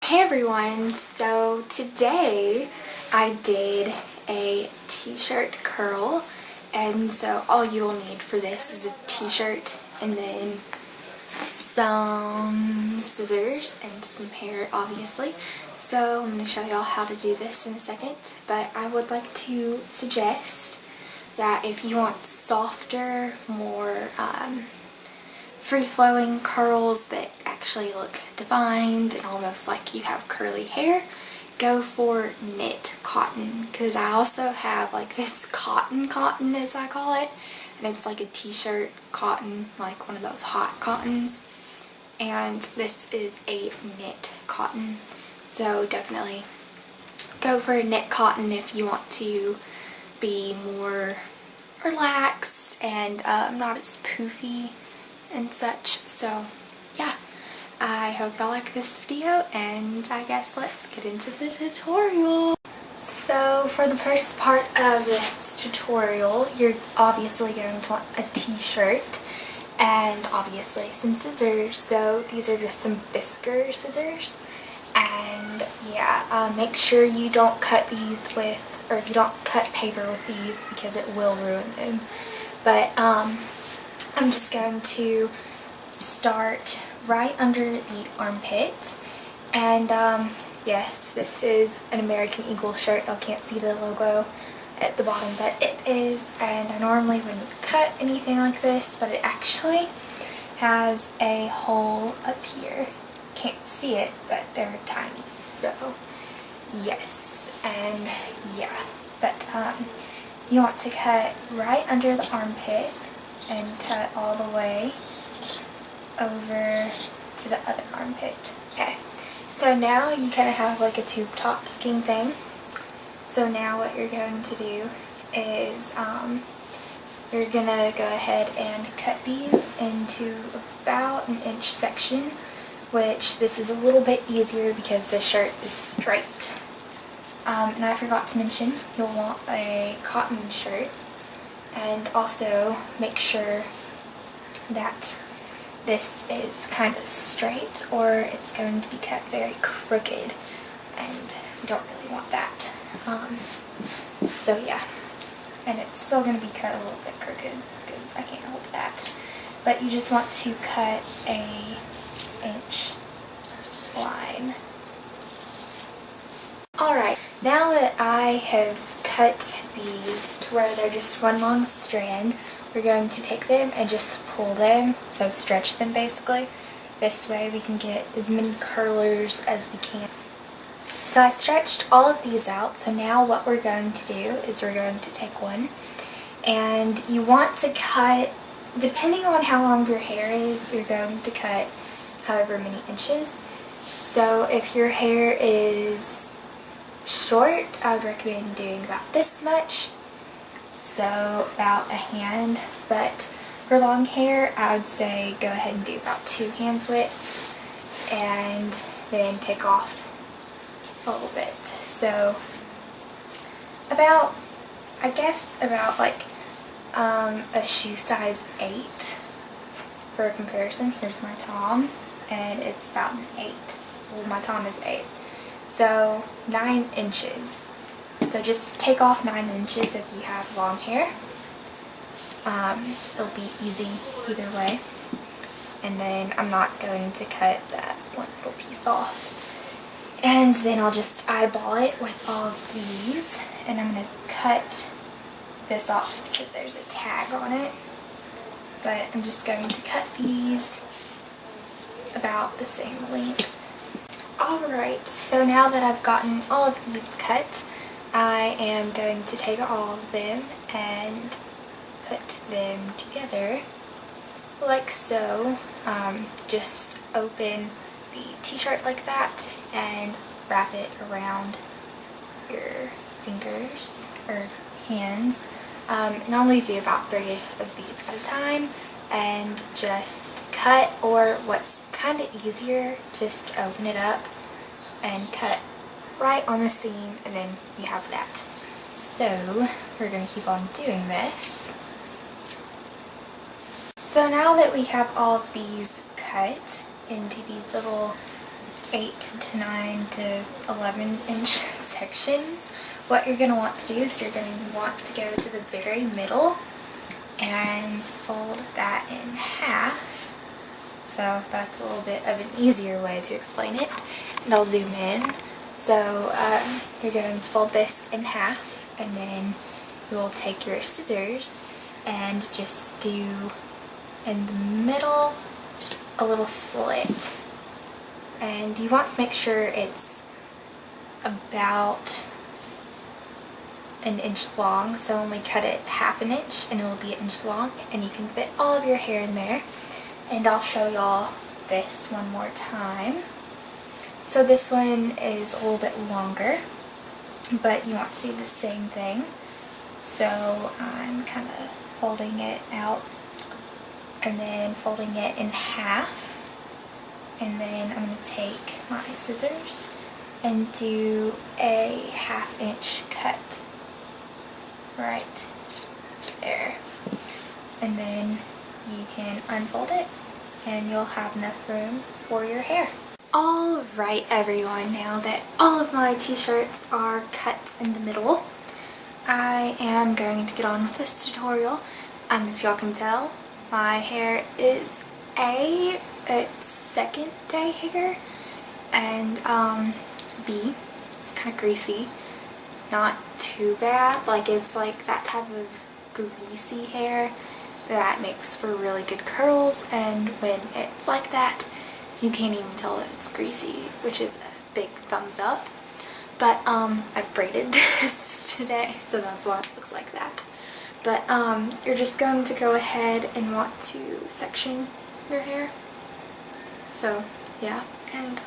Hey everyone, so today I did a t-shirt curl, and so all you will need for this is a t-shirt and then some scissors and some hair, obviously. So I'm going to show y'all how to do this in a second, but I would like to suggest that if you want softer, more free-flowing curls that actually look defined and almost like you have curly hair, go for knit cotton, because I also have like this cotton as I call it, and it's like a t-shirt cotton, like one of those hot cottons, and this is a knit cotton. So definitely go for a knit cotton if you want to be more relaxed and not as poofy and such. So yeah, I hope y'all like this video, and I guess let's get into the tutorial. So for the first part of this tutorial, you're obviously going to want a t-shirt and obviously some scissors. So these are just some Fisker scissors, and yeah, make sure you don't cut these with, or if you don't cut paper with these, because it will ruin them. But I'm just going to start right under the armpit, and yes, this is an American Eagle shirt. I can't see the logo at the bottom, but it is, and I normally wouldn't cut anything like this, but it actually has a hole up here. Can't see it, but they're tiny, so yes. And yeah, but you want to cut right under the armpit and cut all the way over to the other armpit. Okay, so now you kind of have like a tube top looking thing. So now what you're going to do is you're gonna go ahead and cut these into about an inch section, which this is a little bit easier because the shirt is straight. And I forgot to mention, you'll want a cotton shirt, and also make sure that this is kind of straight, or it's going to be cut very crooked, and we don't really want that. So yeah, and it's still going to be cut a little bit crooked because I can't help that. But you just want to cut a inch line. Alright, now that I have cut these to where they're just one long strand, we're going to take them and just pull them, so stretch them basically. This way we can get as many curlers as we can. So I stretched all of these out, so now what we're going to do is we're going to take one, and you want to cut, depending on how long your hair is, you're going to cut however many inches. So if your hair is short, I would recommend doing about this much, so about a hand. But for long hair, I would say go ahead and do about 2 hands width, and then take off a little bit. So about, I guess about like a shoe size 8 for a comparison. Here's my tom, and it's about an 8. Well, my tom is 8. So 9 inches. So just take off 9 inches if you have long hair. It'll be easy either way. And then I'm not going to cut that one little piece off. And then I'll just eyeball it with all of these. And I'm going to cut this off because there's a tag on it. But I'm just going to cut these about the same length. Alright, so now that I've gotten all of these cut, I am going to take all of them and put them together like so. Just open the t-shirt like that and wrap it around your fingers or hands, and only do about 3 of these at a time, and just cut, or what's kind of easier, just open it up and cut right on the seam, and then you have that. So we're going to keep on doing this. So now that we have all of these cut into these little 8 to 9 to 11 inch sections, what you're going to want to do is you're going to want to go to the very middle and fold that in half. So that's a little bit of an easier way to explain it, and I'll zoom in. So you're going to fold this in half, and then you will take your scissors and just do in the middle a little slit. And you want to make sure it's about an inch long, so only cut it half an inch and it will be an inch long, and you can fit all of your hair in there. And I'll show y'all this one more time. So this one is a little bit longer, but you want to do the same thing. So I'm kind of folding it out and then folding it in half. And then I'm going to take my scissors and do a 1/2 inch cut right there. And then you can unfold it and you'll have enough room for your hair. Alright everyone, now that all of my t-shirts are cut in the middle, I am going to get on with this tutorial. If y'all can tell, my hair is it's second day hair, and B, it's kind of greasy. Not too bad, like it's like that type of greasy hair that makes for really good curls, and when it's like that, you can't even tell that it's greasy, which is a big thumbs up. But I braided this today, so that's why it looks like that. But you're just going to go ahead and want to section your hair. So yeah, and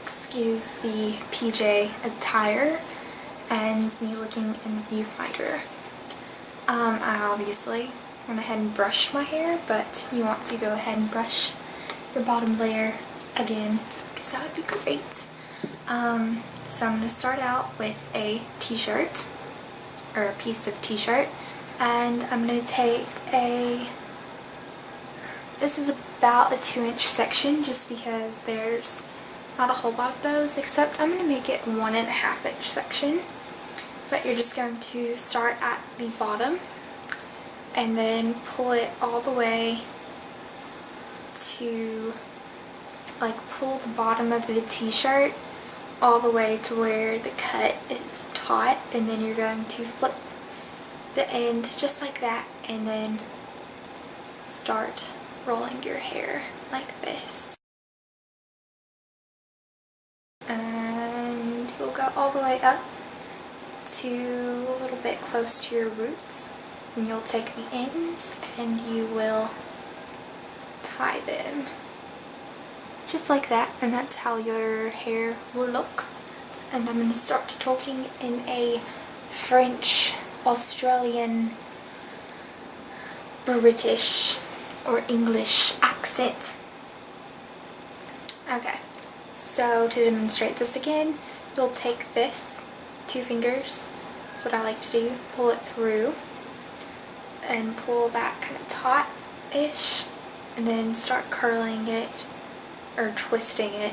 excuse the PJ attire and me looking in the viewfinder. I obviously went ahead and brushed my hair, but you want to go ahead and brush your bottom layer again, because that would be great. So I'm going to start out with a t-shirt, or a piece of t-shirt, and I'm going to take this is about a 2-inch section, just because there's not a whole lot of those, except I'm going to make it 1.5 inch section. But you're just going to start at the bottom and then pull it all the way to, like, pull the bottom of the t-shirt all the way to where the cut is taut, and then you're going to flip the end just like that, and then start rolling your hair like this. And you'll go all the way up to a little bit close to your roots, and you'll take the ends and you will tie them just like that, and that's how your hair will look. And I'm going to start talking in a French, Australian, British, or English accent. Okay, so to demonstrate this again, you'll take this 2 fingers, that's what I like to do, pull it through and pull that kind of taut-ish, and then start curling it or twisting it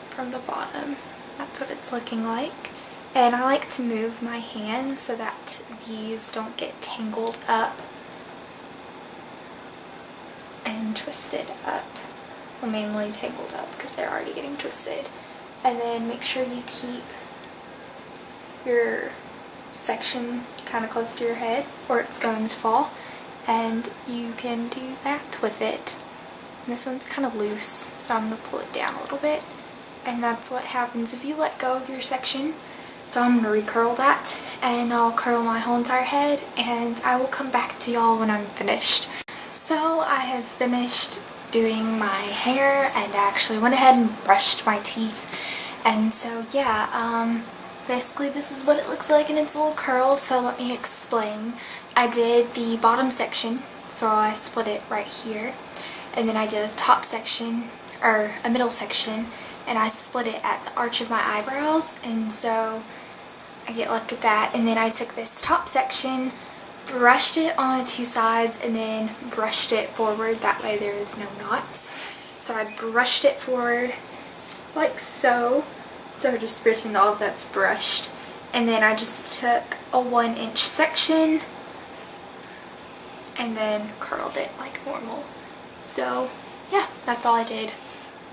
from the bottom. That's what it's looking like. And I like to move my hand so that these don't get tangled up and twisted up. Well, mainly tangled up because they're already getting twisted. And then make sure you keep your section kind of close to your head or it's going to fall, and you can do that with it. And this one's kind of loose, so I'm going to pull it down a little bit, and that's what happens if you let go of your section. So I'm going to recurl that, and I'll curl my whole entire head, and I will come back to y'all when I'm finished. So I have finished doing my hair, and I actually went ahead and brushed my teeth. And so yeah, basically this is what it looks like in its little curl. So let me explain. I did the bottom section, so I split it right here, and then I did a top section, or a middle section, and I split it at the arch of my eyebrows, and so I get left with that. And then I took this top section, brushed it on the 2 sides, and then brushed it forward, that way there is no knots. So I brushed it forward, like so. So just pretend all of that's brushed. And then I just took a 1-inch section and then curled it like normal. So yeah, that's all I did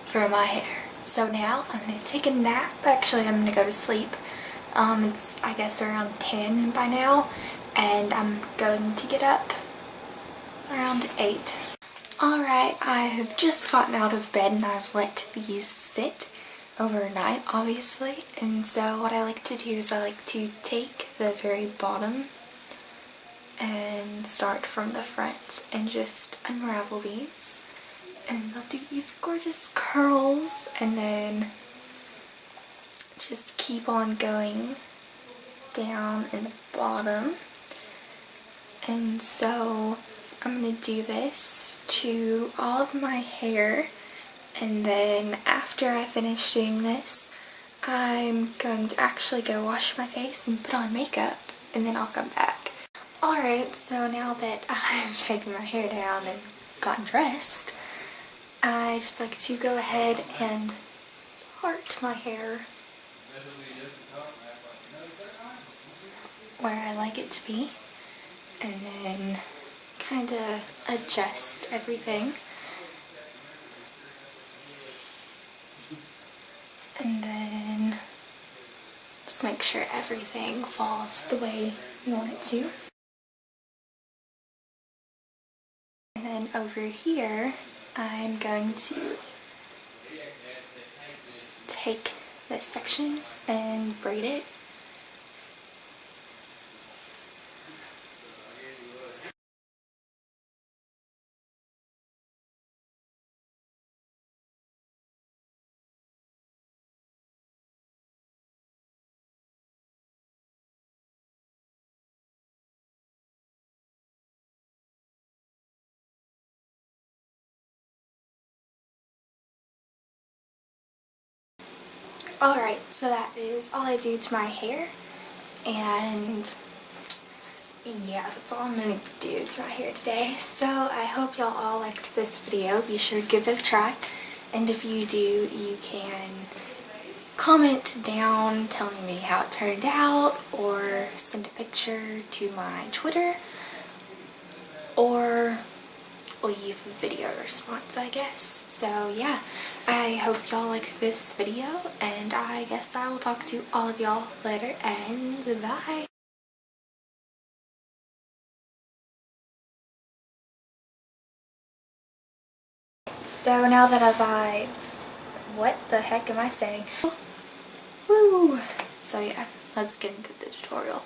for my hair. So now I'm going to take a nap. Actually, I'm going to go to sleep. It's I guess around 10 by now, and I'm going to get up around 8. Alright, I have just gotten out of bed and I've let these sit overnight, obviously. And so what I like to do is I like to take the very bottom and start from the front and just unravel these. And they'll do these gorgeous curls, and then just keep on going down in the bottom. And so I'm going to do this to all of my hair, and then after I finish doing this, I'm going to actually go wash my face and put on makeup, and then I'll come back. Alright, so now that I've taken my hair down and gotten dressed, I just like to go ahead and part my hair where I like it to be, and then kind of adjust everything, and then just make sure everything falls the way you want it to. And then over here I'm going to take this section and braid it. Alright, so that is all I do to my hair, and yeah, that's all I'm going to do to my hair today. So I hope y'all all liked this video. Be sure to give it a try, and if you do, you can comment down telling me how it turned out, or send a picture to my Twitter, or leave a video response, I guess. So yeah, I hope y'all like this video, and I guess I will talk to all of y'all later, and bye. So now that what the heck am I saying? Woo! So yeah, let's get into the tutorial.